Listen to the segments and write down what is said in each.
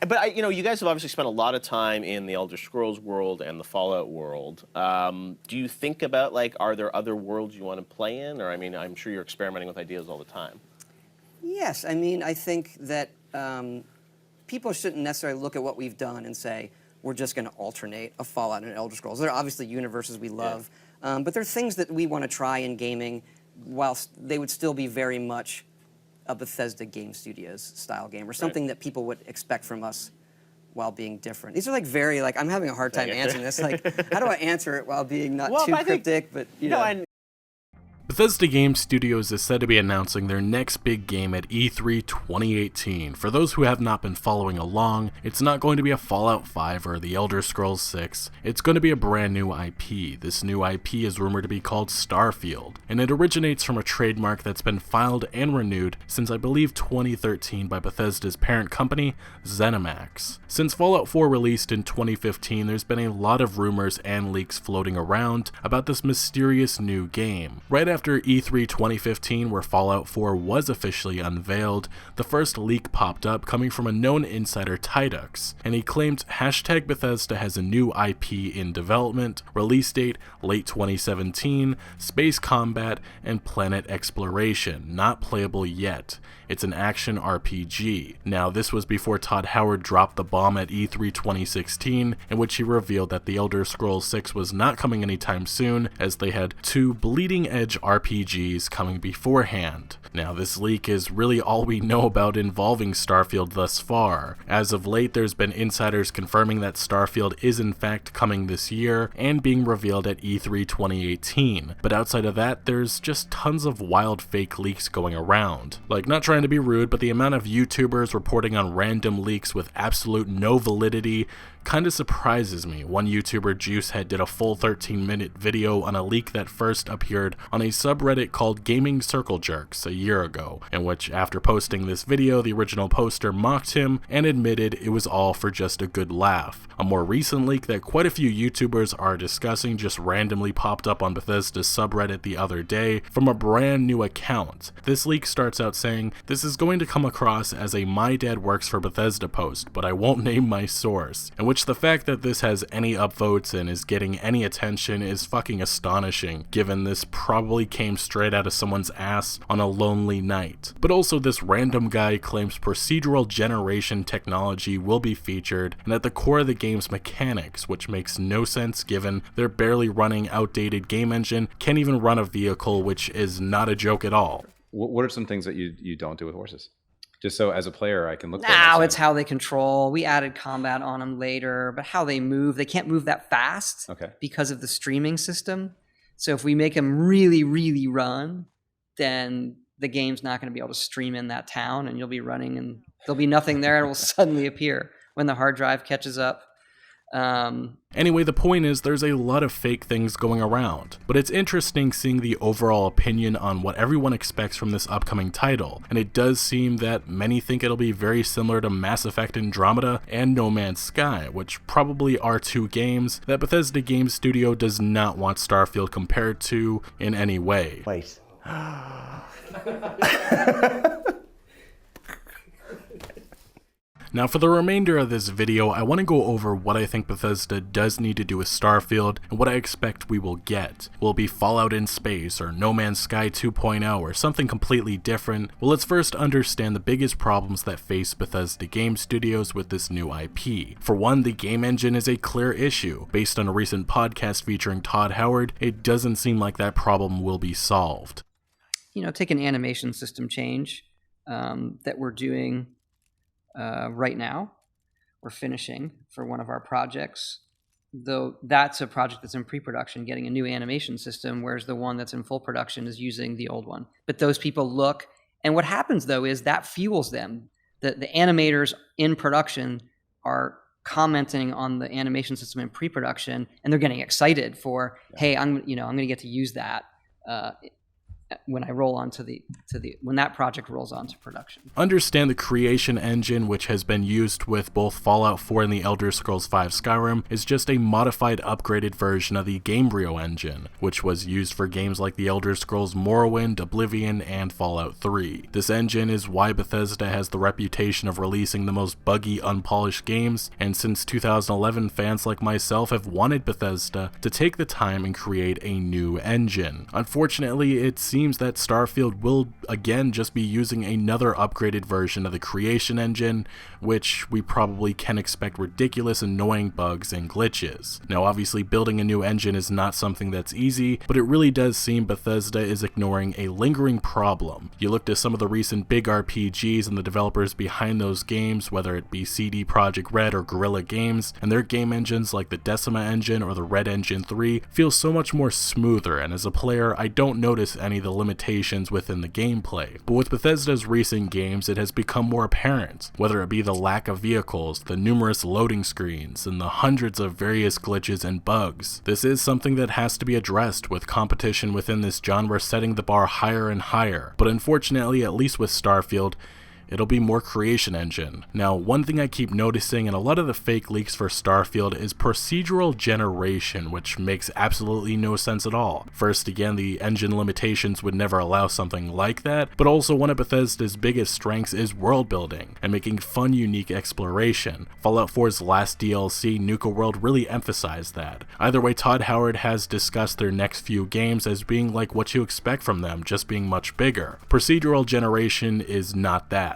But you guys have obviously spent a lot of time in the Elder Scrolls world and the Fallout world. Do you think about, like, are there other worlds you want to play in? Or, I mean, I'm sure you're experimenting with ideas all the time. Yes, I mean, I think that people shouldn't necessarily look at what we've done and say, we're just going to alternate a Fallout and an Elder Scrolls. There are obviously universes we love, but there are things that we want to try in gaming whilst they would still be very much a Bethesda Game Studios style game, or something that people would expect from us while being different. These are like very, like, I'm having a hard time answering this. Like, how do I answer it while being not too cryptic, but, you know. Bethesda Game Studios is said to be announcing their next big game at E3 2018. For those who have not been following along, it's not going to be a Fallout 5 or the Elder Scrolls 6. It's going to be a brand new IP. This new IP is rumored to be called Starfield, and it originates from a trademark that's been filed and renewed since I believe 2013 by Bethesda's parent company, ZeniMax. Since Fallout 4 released in 2015, there's been a lot of rumors and leaks floating around about this mysterious new game. Right after E3 2015, where Fallout 4 was officially unveiled, the first leak popped up coming from a known insider, Tidux, and he claimed #Bethesda has a new IP in development, release date late 2017, space combat, and planet exploration, not playable yet. It's an action RPG. Now, this was before Todd Howard dropped the bomb at E3 2016, in which he revealed that the Elder Scrolls 6 was not coming anytime soon, as they had 2 bleeding-edge RPGs coming beforehand. Now, this leak is really all we know about involving Starfield thus far. As of late, there's been insiders confirming that Starfield is in fact coming this year and being revealed at E3 2018. But outside of that, there's just tons of wild fake leaks going around. Like, not trying to be rude, but the amount of YouTubers reporting on random leaks with absolute no validity kinda surprises me. One YouTuber, Juicehead, did a full 13-minute video on a leak that first appeared on a subreddit called Gaming Circle Jerks a year ago, in which, after posting this video, the original poster mocked him and admitted it was all for just a good laugh. A more recent leak that quite a few YouTubers are discussing just randomly popped up on Bethesda's subreddit the other day from a brand new account. This leak starts out saying, "This is going to come across as a My Dad Works for Bethesda post, but I won't name my source," in which the fact that this has any upvotes and is getting any attention is fucking astonishing, given this probably came straight out of someone's ass on a lonely night. But also, this random guy claims procedural generation technology will be featured, and at the core of the game's mechanics, which makes no sense given they're barely running outdated game engine, can't even run a vehicle, which is not a joke at all. What are some things that you don't do with horses? Just so as a player I can look. Now it's how they control. We added combat on them later, but how they move, they can't move that fast because of the streaming system. So if we make them really, really run, then the game's not going to be able to stream in that town, and you'll be running and there'll be nothing there, and it will suddenly appear when the hard drive catches up. Anyway, the point is there's a lot of fake things going around, but it's interesting seeing the overall opinion on what everyone expects from this upcoming title, and it does seem that many think it'll be very similar to Mass Effect Andromeda and No Man's Sky, which probably are 2 games that Bethesda Game Studio does not want Starfield compared to in any way. Wait. Now, for the remainder of this video, I want to go over what I think Bethesda does need to do with Starfield and what I expect we will get. Will it be Fallout in space, or No Man's Sky 2.0, or something completely different? Well, let's first understand the biggest problems that face Bethesda Game Studios with this new IP. For one, the game engine is a clear issue. Based on a recent podcast featuring Todd Howard, it doesn't seem like that problem will be solved. You know, take an animation system change that we're doing right now. We're finishing for one of our projects, though that's a project that's in pre-production, getting a new animation system, whereas the one that's in full production is using the old one. But those people look, and what happens though is that fuels them. The animators in production are commenting on the animation system in pre-production, and they're getting excited for, hey, I'm going to get to use that when I roll onto when that project rolls onto production. Understand the creation engine, which has been used with both Fallout 4 and the Elder Scrolls V Skyrim, is just a modified, upgraded version of the Gamebryo engine, which was used for games like the Elder Scrolls Morrowind, Oblivion, and Fallout 3. This engine is why Bethesda has the reputation of releasing the most buggy, unpolished games, and since 2011, fans like myself have wanted Bethesda to take the time and create a new engine. Unfortunately, it seems that Starfield will again just be using another upgraded version of the creation engine, which we probably can expect ridiculous, annoying bugs and glitches. Now obviously building a new engine is not something that's easy, but it really does seem Bethesda is ignoring a lingering problem. You look to some of the recent big RPGs and the developers behind those games, whether it be CD Projekt Red or Guerrilla Games, and their game engines like the Decima engine or the Red Engine 3 feel so much more smoother, and as a player I don't notice any of the limitations within the gameplay. But with Bethesda's recent games, it has become more apparent, whether it be the lack of vehicles, the numerous loading screens, and the hundreds of various glitches and bugs. This is something that has to be addressed, with competition within this genre setting the bar higher and higher. But unfortunately, at least with Starfield, it'll be more creation engine. Now, one thing I keep noticing in a lot of the fake leaks for Starfield is procedural generation, which makes absolutely no sense at all. First, again, the engine limitations would never allow something like that, but also one of Bethesda's biggest strengths is world building and making fun, unique exploration. Fallout 4's last DLC, Nuka World, really emphasized that. Either way, Todd Howard has discussed their next few games as being like what you expect from them, just being much bigger. Procedural generation is not that.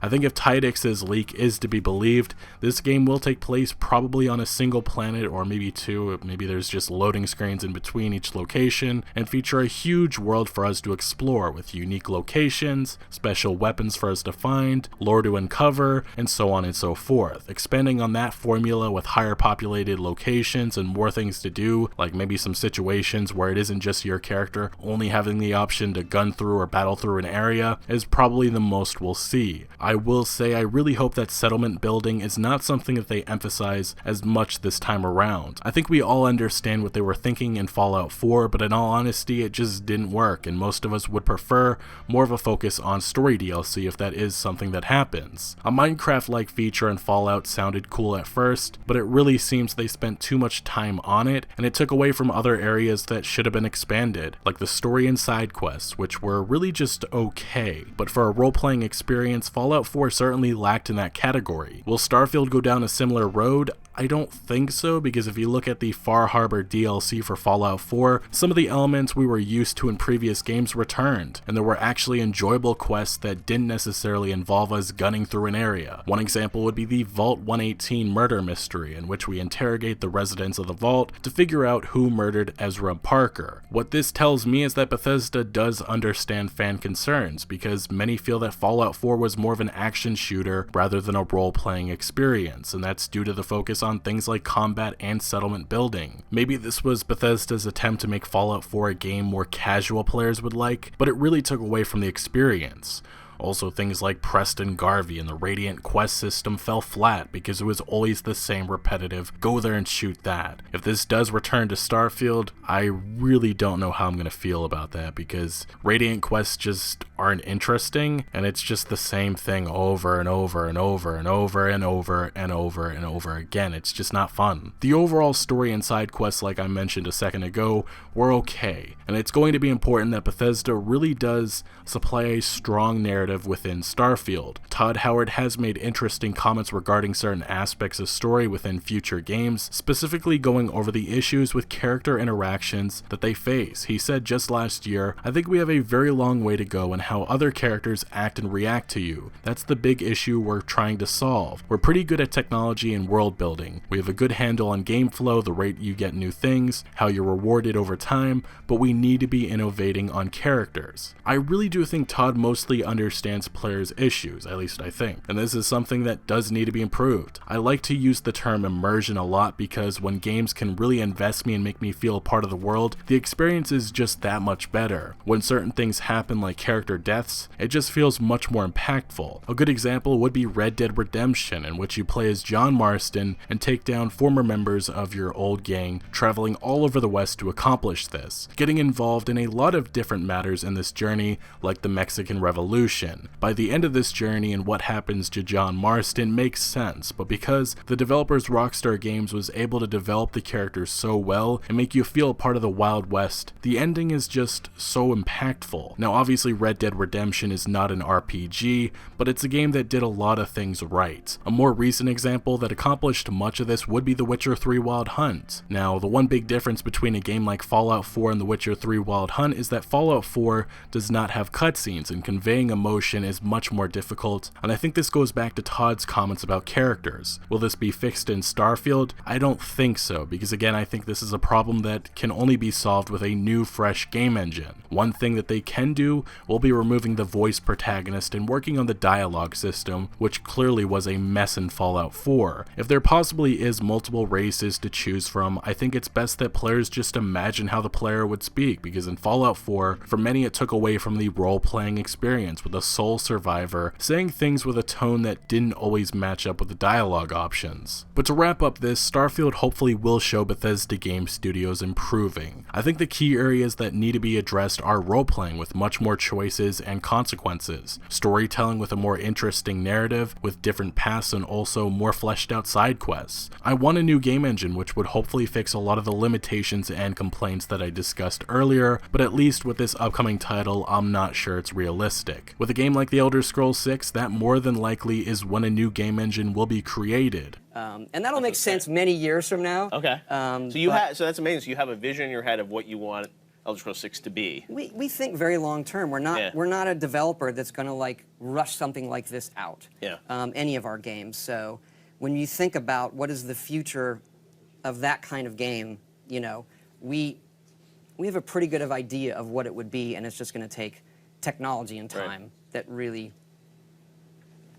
I think if Tidex's leak is to be believed, this game will take place probably on a single planet or maybe two, maybe there's just loading screens in between each location, and feature a huge world for us to explore with unique locations, special weapons for us to find, lore to uncover, and so on and so forth. Expanding on that formula with higher populated locations and more things to do, like maybe some situations where it isn't just your character only having the option to gun through or battle through an area, is probably the most we'll see. I will say I really hope that settlement building is not something that they emphasize as much this time around. I think we all understand what they were thinking in Fallout 4, but in all honesty it just didn't work, and most of us would prefer more of a focus on story DLC if that is something that happens. A Minecraft-like feature in Fallout sounded cool at first, but it really seems they spent too much time on it, and it took away from other areas that should have been expanded, like the story and side quests, which were really just okay. But for a role-playing experience, Fallout 4 certainly lacked in that category. Will Starfield go down a similar road? I don't think so, because if you look at the Far Harbor DLC for Fallout 4, some of the elements we were used to in previous games returned, and there were actually enjoyable quests that didn't necessarily involve us gunning through an area. One example would be the Vault 118 murder mystery, in which we interrogate the residents of the vault to figure out who murdered Ezra Parker. What this tells me is that Bethesda does understand fan concerns, because many feel that Fallout 4 was more of an action shooter rather than a role-playing experience, and that's due to the focus on things like combat and settlement building. Maybe this was Bethesda's attempt to make Fallout 4 a game more casual players would like, but it really took away from the experience. Also, things like Preston Garvey and the Radiant quest system fell flat because it was always the same repetitive, go there and shoot that. If this does return to Starfield, I really don't know how I'm going to feel about that, because Radiant quests just aren't interesting, and it's just the same thing over and over and over and over and over and over and over again. It's just not fun. The overall story and side quests, like I mentioned a second ago, were okay, and it's going to be important that Bethesda really does supply a strong narrative within Starfield. Todd Howard has made interesting comments regarding certain aspects of story within future games, specifically going over the issues with character interactions that they face. He said just last year, "I think we have a very long way to go in how other characters act and react to you. That's the big issue we're trying to solve. We're pretty good at technology and world building. We have a good handle on game flow, the rate you get new things, how you're rewarded over time, but we need to be innovating on characters." I really do think Todd mostly understands players' issues, at least I think, and this is something that does need to be improved. I like to use the term immersion a lot, because when games can really invest me and make me feel a part of the world, the experience is just that much better. When certain things happen, like character deaths, it just feels much more impactful. A good example would be Red Dead Redemption, in which you play as John Marston and take down former members of your old gang, traveling all over the West to accomplish this, getting involved in a lot of different matters in this journey, like the Mexican Revolution. By the end of this journey and what happens to John Marston makes sense, but because the developers Rockstar Games was able to develop the characters so well and make you feel part of the Wild West, the ending is just so impactful. Now obviously Red Dead Redemption is not an RPG, but it's a game that did a lot of things right. A more recent example that accomplished much of this would be The Witcher 3 Wild Hunt. Now the one big difference between a game like Fallout 4 and The Witcher 3 Wild Hunt is that Fallout 4 does not have cutscenes, and conveying emotion is much more difficult, and I think this goes back to Todd's comments about characters. Will this be fixed in Starfield? I don't think so, because again I think this is a problem that can only be solved with a new fresh game engine. One thing that they can do will be removing the voice protagonist and working on the dialogue system, which clearly was a mess in Fallout 4. If there possibly is multiple races to choose from, I think it's best that players just imagine how the player would speak, because in Fallout 4, for many it took away from the role-playing experience, with a sole survivor saying things with a tone that didn't always match up with the dialogue options. But to wrap up this, Starfield hopefully will show Bethesda Game Studios improving. I think the key areas that need to be addressed are role-playing with much more choices and consequences, storytelling with a more interesting narrative with different paths and also more fleshed out side quests. I want a new game engine which would hopefully fix a lot of the limitations and complaints that I discussed earlier, but at least with this upcoming title, I'm not sure it's realistic. With a game like The Elder Scrolls 6, that more than likely is when a new game engine will be created. And that'll make sense many years from now. Okay. So that's amazing. So you have a vision in your head of what you want Elder Scrolls 6 to be. We think very long term. We're not a developer that's going to like rush something like this out. Yeah. Any of our games. So when you think about what is the future of that kind of game, you know, we have a pretty good of idea of what it would be, and it's just going to take technology and time that really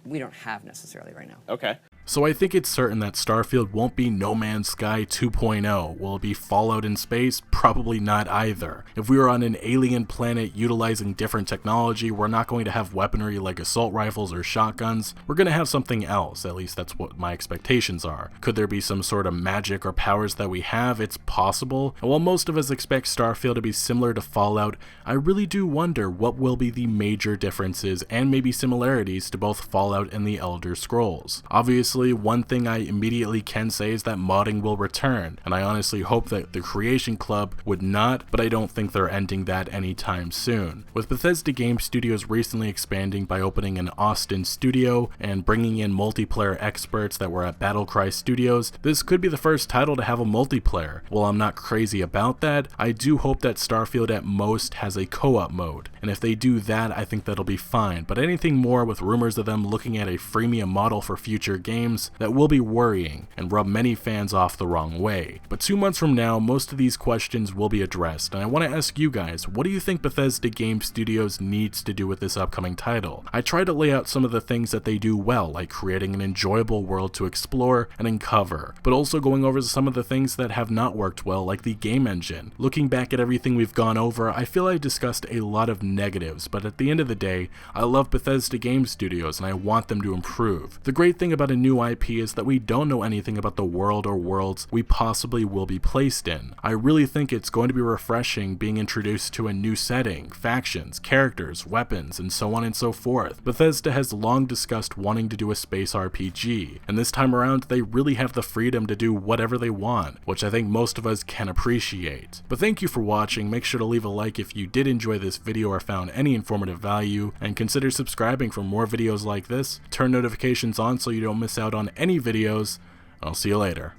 we don't have necessarily right now. Okay. So I think it's certain that Starfield won't be No Man's Sky 2.0. Will it be Fallout in space? Probably not either. If we were on an alien planet utilizing different technology, we're not going to have weaponry like assault rifles or shotguns. We're going to have something else, at least that's what my expectations are. Could there be some sort of magic or powers that we have? It's possible. And while most of us expect Starfield to be similar to Fallout, I really do wonder what will be the major differences and maybe similarities to both Fallout and the Elder Scrolls. Obviously, one thing I immediately can say is that modding will return, and I honestly hope that the Creation Club would not, but I don't think they're ending that anytime soon. With Bethesda Game Studios recently expanding by opening an Austin studio and bringing in multiplayer experts that were at Battlecry Studios, this could be the first title to have a multiplayer. While I'm not crazy about that, I do hope that Starfield at most has a co-op mode, and if they do that, I think that'll be fine, but anything more with rumors of them looking at a freemium model for future games, that will be worrying and rub many fans off the wrong way. But 2 months from now, most of these questions will be addressed, and I want to ask you guys, what do you think Bethesda Game Studios needs to do with this upcoming title? I try to lay out some of the things that they do well, like creating an enjoyable world to explore and uncover, but also going over some of the things that have not worked well, like the game engine. Looking back at everything we've gone over, I feel I discussed a lot of negatives, but at the end of the day, I love Bethesda Game Studios and I want them to improve. The great thing about a new IP is that we don't know anything about the world or worlds we possibly will be placed in. I really think it's going to be refreshing being introduced to a new setting, factions, characters, weapons, and so on and so forth. Bethesda has long discussed wanting to do a space RPG, and this time around they really have the freedom to do whatever they want, which I think most of us can appreciate. But thank you for watching. Make sure to leave a like if you did enjoy this video or found any informative value, and consider subscribing for more videos like this. Turn notifications on so you don't miss out on any videos. I'll see you later.